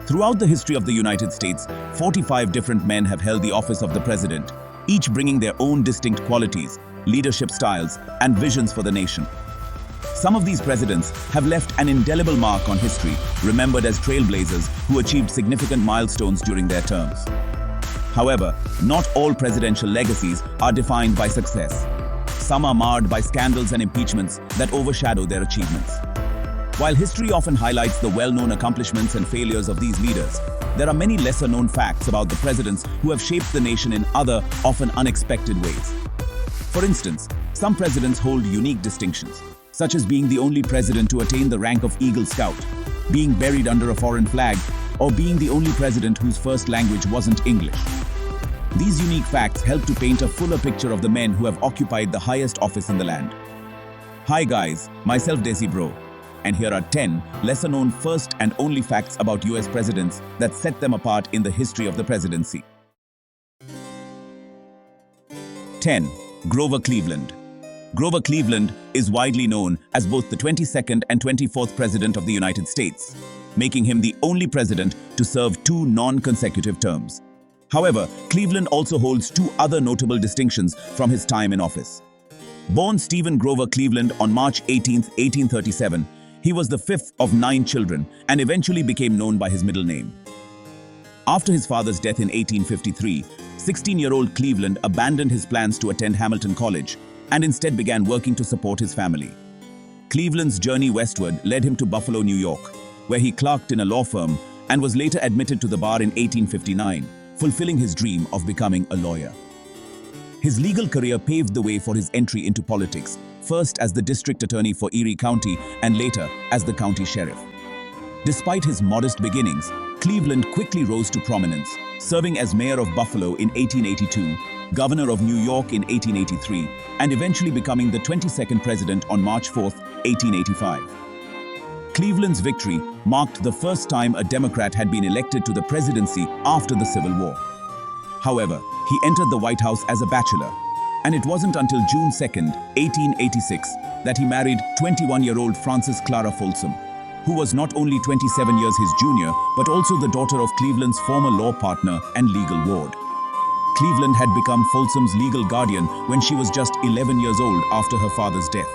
Throughout the history of the United States, 45 different men have held the office of the president, each bringing their own distinct qualities, leadership styles, and visions for the nation. Some of these presidents have left an indelible mark on history, remembered as trailblazers who achieved significant milestones during their terms. However, not all presidential legacies are defined by success. Some are marred by scandals and impeachments that overshadow their achievements. While history often highlights the well-known accomplishments and failures of these leaders, there are many lesser-known facts about the presidents who have shaped the nation in other, often unexpected ways. For instance, some presidents hold unique distinctions, such as being the only president to attain the rank of Eagle Scout, being buried under a foreign flag, or being the only president whose first language wasn't English. These unique facts help to paint a fuller picture of the men who have occupied the highest office in the land. Hi guys, myself Desi Bro, and here are 10 lesser-known first and only facts about US presidents that set them apart in the history of the presidency. 10. Grover Cleveland. Grover Cleveland is widely known as both the 22nd and 24th President of the United States, making him the only president to serve 2 non-consecutive terms. However, Cleveland also holds 2 other notable distinctions from his time in office. Born Stephen Grover Cleveland on March 18, 1837, he was the 5th of 9 children and eventually became known by his middle name. After his father's death in 1853, 16-year-old Cleveland abandoned his plans to attend Hamilton College and instead began working to support his family. Cleveland's journey westward led him to Buffalo, New York, where he clerked in a law firm and was later admitted to the bar in 1859, fulfilling his dream of becoming a lawyer. His legal career paved the way for his entry into politics, first as the district attorney for Erie County and later as the county sheriff. Despite his modest beginnings, Cleveland quickly rose to prominence, serving as mayor of Buffalo in 1882, governor of New York in 1883, and eventually becoming the 22nd president on March 4, 1885. Cleveland's victory marked the first time a Democrat had been elected to the presidency after the Civil War. However, he entered the White House as a bachelor, and it wasn't until June 2, 1886, that he married 21-year-old Frances Clara Folsom, who was not only 27 years his junior, but also the daughter of Cleveland's former law partner and legal ward. Cleveland had become Folsom's legal guardian when she was just 11 years old after her father's death.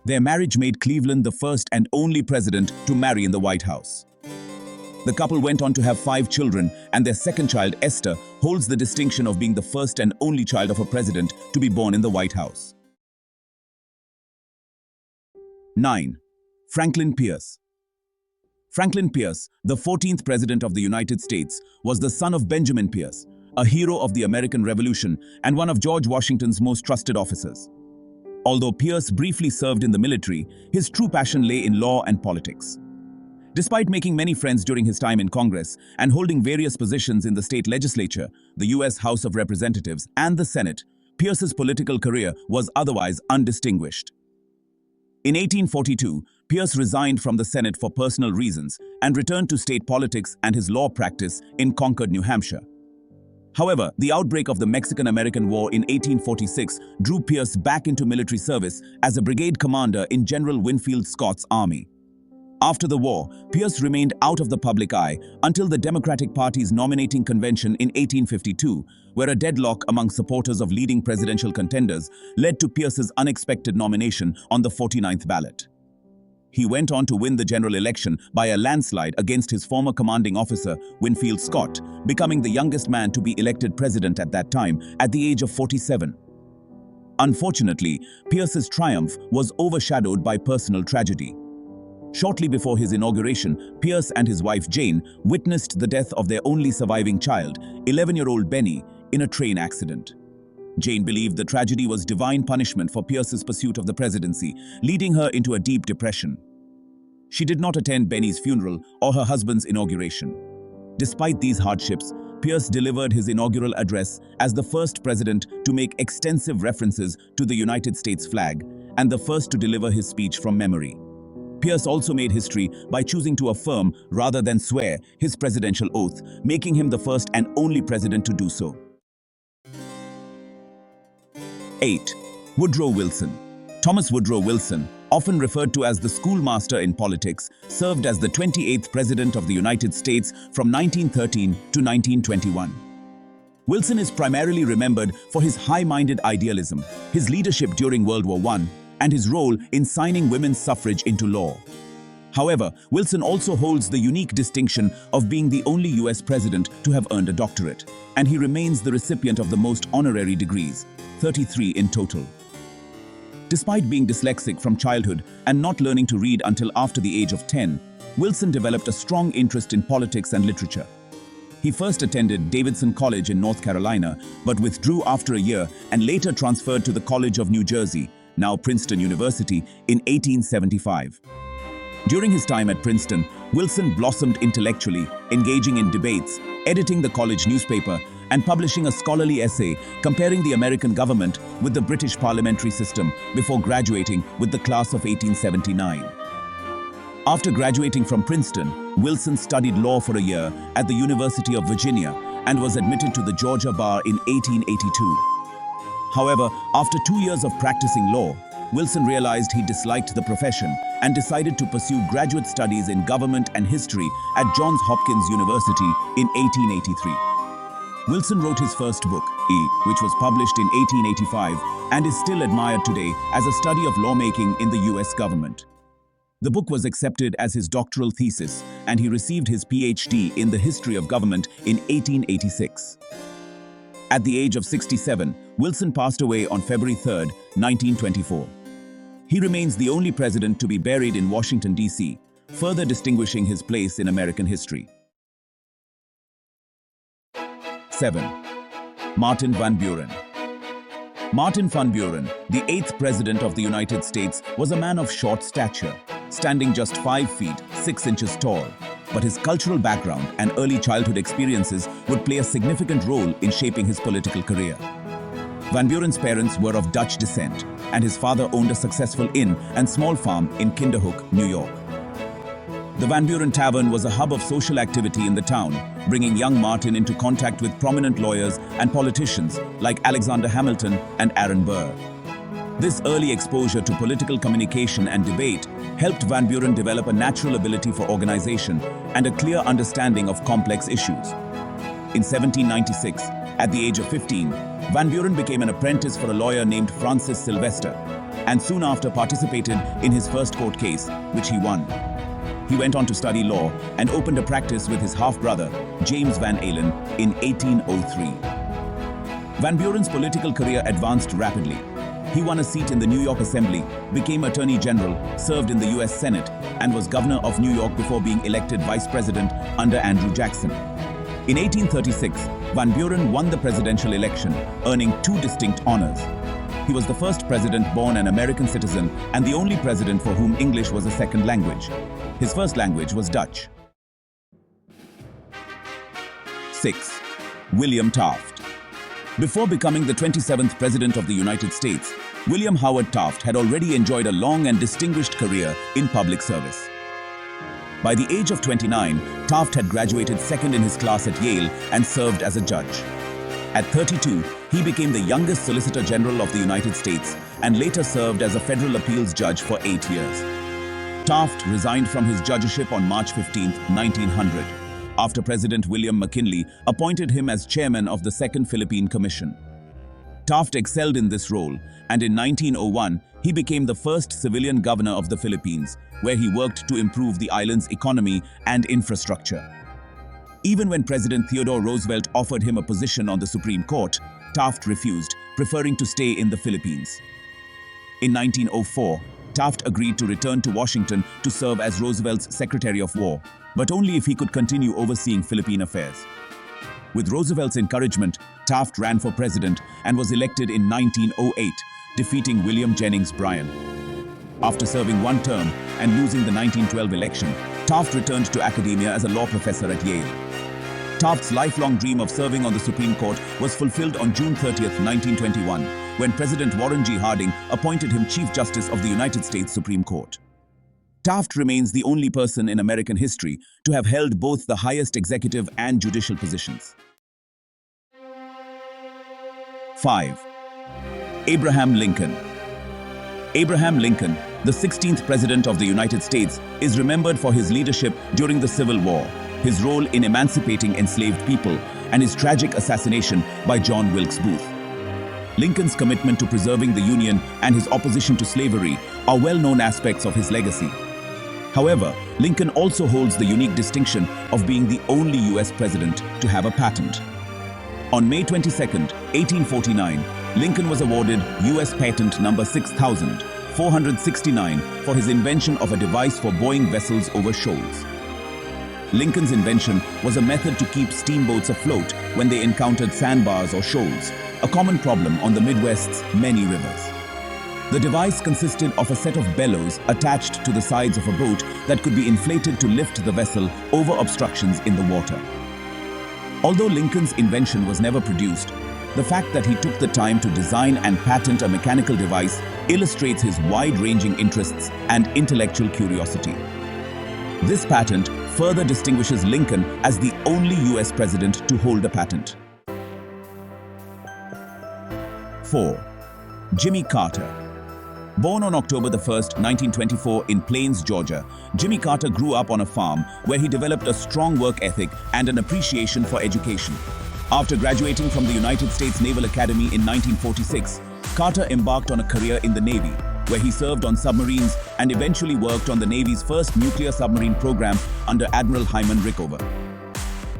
Their marriage made Cleveland the first and only president to marry in the White House. The couple went on to have 5 children, and their second child, Esther, holds the distinction of being the first and only child of a president to be born in the White House. 9. Franklin Pierce. Franklin Pierce, the 14th President of the United States, was the son of Benjamin Pierce, a hero of the American Revolution and one of George Washington's most trusted officers. Although Pierce briefly served in the military, his true passion lay in law and politics. Despite making many friends during his time in Congress and holding various positions in the state legislature, the U.S. House of Representatives, and the Senate, Pierce's political career was otherwise undistinguished. In 1842, Pierce resigned from the Senate for personal reasons and returned to state politics and his law practice in Concord, New Hampshire. However, the outbreak of the Mexican-American War in 1846 drew Pierce back into military service as a brigade commander in General Winfield Scott's army. After the war, Pierce remained out of the public eye until the Democratic Party's nominating convention in 1852, where a deadlock among supporters of leading presidential contenders led to Pierce's unexpected nomination on the 49th ballot. He went on to win the general election by a landslide against his former commanding officer, Winfield Scott, becoming the youngest man to be elected president at that time at the age of 47. Unfortunately, Pierce's triumph was overshadowed by personal tragedy. Shortly before his inauguration, Pierce and his wife Jane witnessed the death of their only surviving child, 11-year-old Benny, in a train accident. Jane believed the tragedy was divine punishment for Pierce's pursuit of the presidency, leading her into a deep depression. She did not attend Benny's funeral or her husband's inauguration. Despite these hardships, Pierce delivered his inaugural address as the first president to make extensive references to the United States flag and the first to deliver his speech from memory. Pierce also made history by choosing to affirm rather than swear his presidential oath, making him the first and only president to do so. 8. Woodrow Wilson. Thomas Woodrow Wilson, often referred to as the schoolmaster in politics, served as the 28th President of the United States from 1913 to 1921. Wilson is primarily remembered for his high-minded idealism, his leadership during World War I, and his role in signing women's suffrage into law. However, Wilson also holds the unique distinction of being the only US president to have earned a doctorate, and he remains the recipient of the most honorary degrees, 33 in total. Despite being dyslexic from childhood and not learning to read until after the age of 10, Wilson developed a strong interest in politics and literature. He first attended Davidson College in North Carolina, but withdrew after a year and later transferred to the College of New Jersey, now Princeton University, in 1875. During his time at Princeton, Wilson blossomed intellectually, engaging in debates, editing the college newspaper, and publishing a scholarly essay comparing the American government with the British parliamentary system before graduating with the class of 1879. After graduating from Princeton, Wilson studied law for a year at the University of Virginia and was admitted to the Georgia bar in 1882. However, after 2 years of practicing law, Wilson realized he disliked the profession and decided to pursue graduate studies in government and history at Johns Hopkins University in 1883. Wilson wrote his first book, E, which was published in 1885 and is still admired today as a study of lawmaking in the US government. The book was accepted as his doctoral thesis, and he received his PhD in the history of government in 1886. At the age of 67, Wilson passed away on February 3, 1924. He remains the only president to be buried in Washington, D.C., further distinguishing his place in American history. 7. Martin Van Buren. Martin Van Buren, the 8th President of the United States, was a man of short stature, standing just 5 feet, 6 inches tall. But his cultural background and early childhood experiences would play a significant role in shaping his political career. Van Buren's parents were of Dutch descent, and his father owned a successful inn and small farm in Kinderhook, New York. The Van Buren Tavern was a hub of social activity in the town, bringing young Martin into contact with prominent lawyers and politicians like Alexander Hamilton and Aaron Burr. This early exposure to political communication and debate helped Van Buren develop a natural ability for organization and a clear understanding of complex issues. In 1796, at the age of 15, Van Buren became an apprentice for a lawyer named Francis Sylvester, and soon after participated in his first court case, which he won. He went on to study law and opened a practice with his half-brother, James Van Allen, in 1803. Van Buren's political career advanced rapidly. He won a seat in the New York Assembly, became Attorney General, served in the US Senate, and was Governor of New York before being elected Vice President under Andrew Jackson. In 1836, Van Buren won the presidential election, earning 2 distinct honors. He was the first president born an American citizen and the only president for whom English was a second language. His first language was Dutch. 6. William Taft. Before becoming the 27th President of the United States, William Howard Taft had already enjoyed a long and distinguished career in public service. By the age of 29, Taft had graduated second in his class at Yale and served as a judge. At 32, he became the youngest Solicitor General of the United States and later served as a federal appeals judge for 8 years. Taft resigned from his judgeship on March 15, 1900, after President William McKinley appointed him as chairman of the Second Philippine Commission. Taft excelled in this role, and in 1901, he became the first civilian governor of the Philippines, where he worked to improve the island's economy and infrastructure. Even when President Theodore Roosevelt offered him a position on the Supreme Court, Taft refused, preferring to stay in the Philippines. In 1904, Taft agreed to return to Washington to serve as Roosevelt's Secretary of War, but only if he could continue overseeing Philippine affairs. With Roosevelt's encouragement, Taft ran for president and was elected in 1908, defeating William Jennings Bryan. After serving 1 term and losing the 1912 election, Taft returned to academia as a law professor at Yale. Taft's lifelong dream of serving on the Supreme Court was fulfilled on June 30, 1921, when President Warren G. Harding appointed him Chief Justice of the United States Supreme Court. Taft remains the only person in American history to have held both the highest executive and judicial positions. 5. Abraham Lincoln. Abraham Lincoln, the 16th President of the United States, is remembered for his leadership during the Civil War, his role in emancipating enslaved people, and his tragic assassination by John Wilkes Booth. Lincoln's commitment to preserving the Union and his opposition to slavery are well-known aspects of his legacy. However, Lincoln also holds the unique distinction of being the only U.S. president to have a patent. On May 22, 1849, Lincoln was awarded U.S. Patent number 6469 for his invention of a device for buoying vessels over shoals. Lincoln's invention was a method to keep steamboats afloat when they encountered sandbars or shoals, a common problem on the Midwest's many rivers. The device consisted of a set of bellows attached to the sides of a boat that could be inflated to lift the vessel over obstructions in the water. Although Lincoln's invention was never produced, the fact that he took the time to design and patent a mechanical device illustrates his wide-ranging interests and intellectual curiosity. This patent further distinguishes Lincoln as the only U.S. president to hold a patent. 4. Jimmy Carter. Born on October 1, 1924 in Plains, Georgia, Jimmy Carter grew up on a farm where he developed a strong work ethic and an appreciation for education. After graduating from the United States Naval Academy in 1946, Carter embarked on a career in the Navy, where he served on submarines and eventually worked on the Navy's first nuclear submarine program under Admiral Hyman Rickover.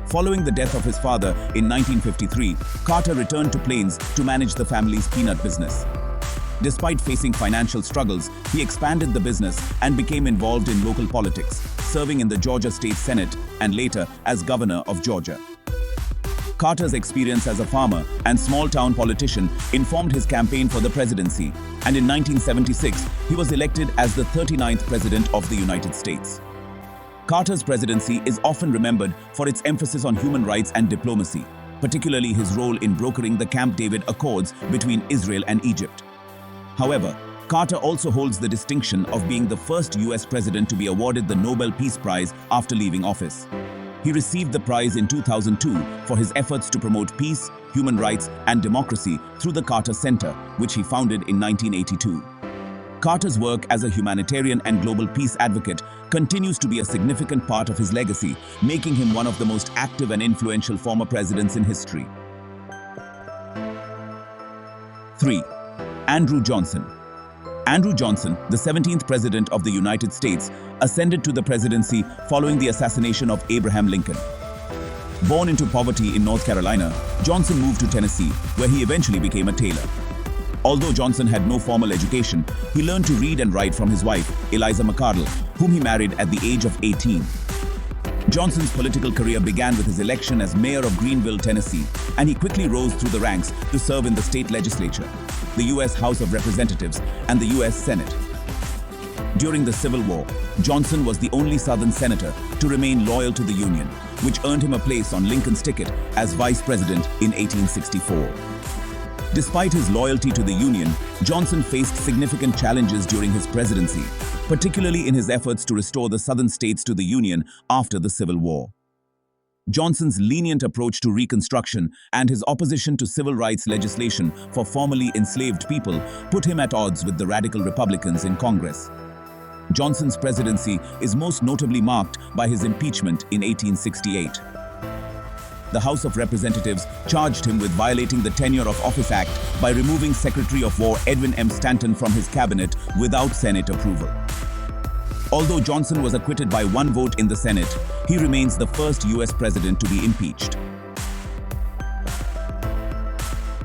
Following the death of his father in 1953, Carter returned to Plains to manage the family's peanut business. Despite facing financial struggles, he expanded the business and became involved in local politics, serving in the Georgia State Senate and later as governor of Georgia. Carter's experience as a farmer and small-town politician informed his campaign for the presidency, and in 1976, he was elected as the 39th President of the United States. Carter's presidency is often remembered for its emphasis on human rights and diplomacy, particularly his role in brokering the Camp David Accords between Israel and Egypt. However, Carter also holds the distinction of being the first U.S. president to be awarded the Nobel Peace Prize after leaving office. He received the prize in 2002 for his efforts to promote peace, human rights, and democracy through the Carter Center, which he founded in 1982. Carter's work as a humanitarian and global peace advocate continues to be a significant part of his legacy, making him one of the most active and influential former presidents in history. 3. Andrew Johnson. Andrew Johnson, the 17th President of the United States, ascended to the presidency following the assassination of Abraham Lincoln. Born into poverty in North Carolina, Johnson moved to Tennessee, where he eventually became a tailor. Although Johnson had no formal education, he learned to read and write from his wife, Eliza McCardle, whom he married at the age of 18. Johnson's political career began with his election as mayor of Greenville, Tennessee, and he quickly rose through the ranks to serve in the state legislature, the U.S. House of Representatives, and the U.S. Senate. During the Civil War, Johnson was the only Southern senator to remain loyal to the Union, which earned him a place on Lincoln's ticket as vice president in 1864. Despite his loyalty to the Union, Johnson faced significant challenges during his presidency, particularly in his efforts to restore the Southern states to the Union after the Civil War. Johnson's lenient approach to Reconstruction and his opposition to civil rights legislation for formerly enslaved people put him at odds with the radical Republicans in Congress. Johnson's presidency is most notably marked by his impeachment in 1868. The House of Representatives charged him with violating the Tenure of Office Act by removing Secretary of War Edwin M. Stanton from his cabinet without Senate approval. Although Johnson was acquitted by one vote in the Senate, he remains the first U.S. president to be impeached.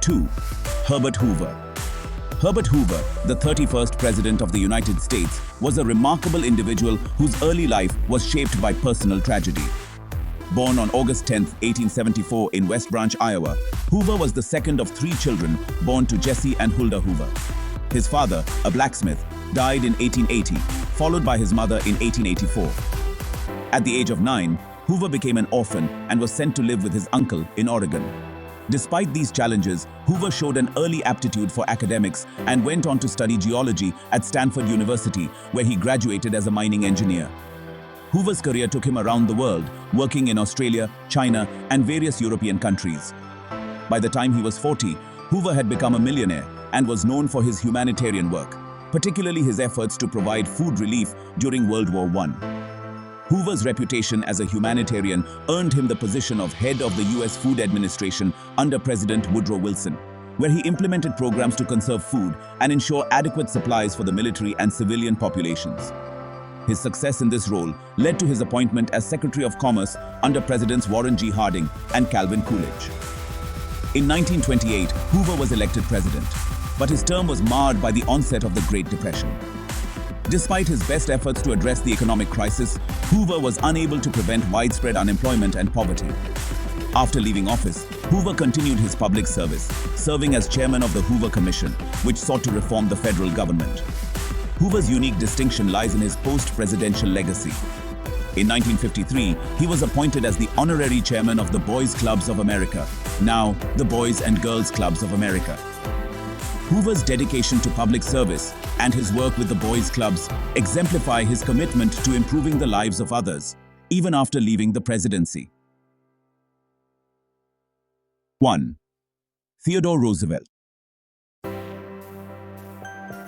2. Herbert Hoover. Herbert Hoover, the 31st President of the United States, was a remarkable individual whose early life was shaped by personal tragedy. Born on August 10, 1874 in West Branch, Iowa, Hoover was the second of 3 children born to Jesse and Huldah Hoover. His father, a blacksmith, died in 1880, followed by his mother in 1884. At the age of 9, Hoover became an orphan and was sent to live with his uncle in Oregon. Despite these challenges, Hoover showed an early aptitude for academics and went on to study geology at Stanford University, where he graduated as a mining engineer. Hoover's career took him around the world, working in Australia, China, and various European countries. By the time he was 40, Hoover had become a millionaire and was known for his humanitarian work. particularly his efforts to provide food relief during World War I. Hoover's reputation as a humanitarian earned him the position of head of the U.S. Food Administration under President Woodrow Wilson, where he implemented programs to conserve food and ensure adequate supplies for the military and civilian populations. His success in this role led to his appointment as Secretary of Commerce under Presidents Warren G. Harding and Calvin Coolidge. In 1928, Hoover was elected president, but his term was marred by the onset of the Great Depression. Despite his best efforts to address the economic crisis, Hoover was unable to prevent widespread unemployment and poverty. After leaving office, Hoover continued his public service, serving as chairman of the Hoover Commission, which sought to reform the federal government. Hoover's unique distinction lies in his post-presidential legacy. In 1953, he was appointed as the honorary chairman of the Boys Clubs of America, now the Boys and Girls Clubs of America. Hoover's dedication to public service and his work with the Boys Clubs exemplify his commitment to improving the lives of others, even after leaving the presidency. 1. Theodore Roosevelt.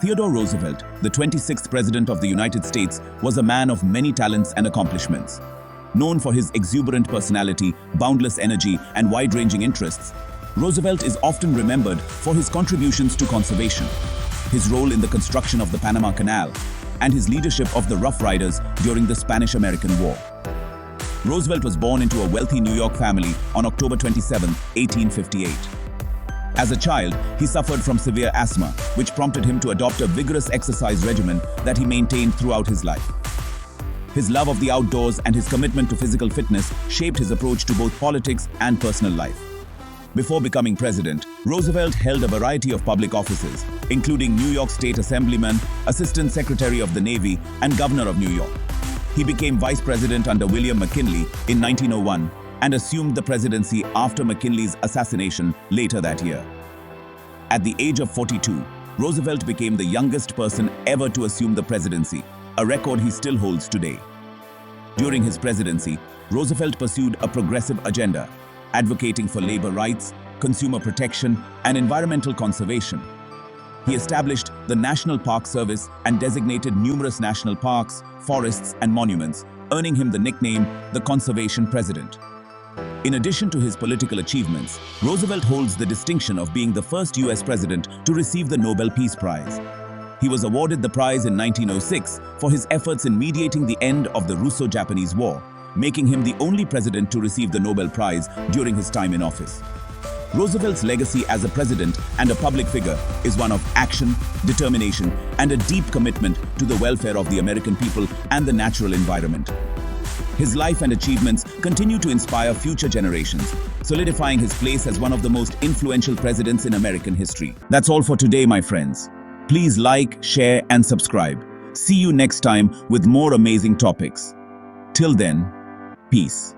Theodore Roosevelt, the 26th President of the United States, was a man of many talents and accomplishments. Known for his exuberant personality, boundless energy, and wide-ranging interests, Roosevelt is often remembered for his contributions to conservation, his role in the construction of the Panama Canal, and his leadership of the Rough Riders during the Spanish-American War. Roosevelt was born into a wealthy New York family on October 27, 1858. As a child, he suffered from severe asthma, which prompted him to adopt a vigorous exercise regimen that he maintained throughout his life. His love of the outdoors and his commitment to physical fitness shaped his approach to both politics and personal life. Before becoming president, Roosevelt held a variety of public offices, including New York State Assemblyman, Assistant Secretary of the Navy, and Governor of New York. He became vice president under William McKinley in 1901 and assumed the presidency after McKinley's assassination later that year. At the age of 42, Roosevelt became the youngest person ever to assume the presidency, a record he still holds today. During his presidency, Roosevelt pursued a progressive agenda, advocating for labor rights, consumer protection, and environmental conservation. He established the National Park Service and designated numerous national parks, forests, and monuments, earning him the nickname the Conservation President. In addition to his political achievements, Roosevelt holds the distinction of being the first U.S. president to receive the Nobel Peace Prize. He was awarded the prize in 1906 for his efforts in mediating the end of the Russo-Japanese War, making him the only president to receive the Nobel Prize during his time in office. Roosevelt's legacy as a president and a public figure is one of action, determination, and a deep commitment to the welfare of the American people and the natural environment. His life and achievements continue to inspire future generations, solidifying his place as one of the most influential presidents in American history. That's all for today, my friends. Please like, share, and subscribe. See you next time with more amazing topics. Till then, peace.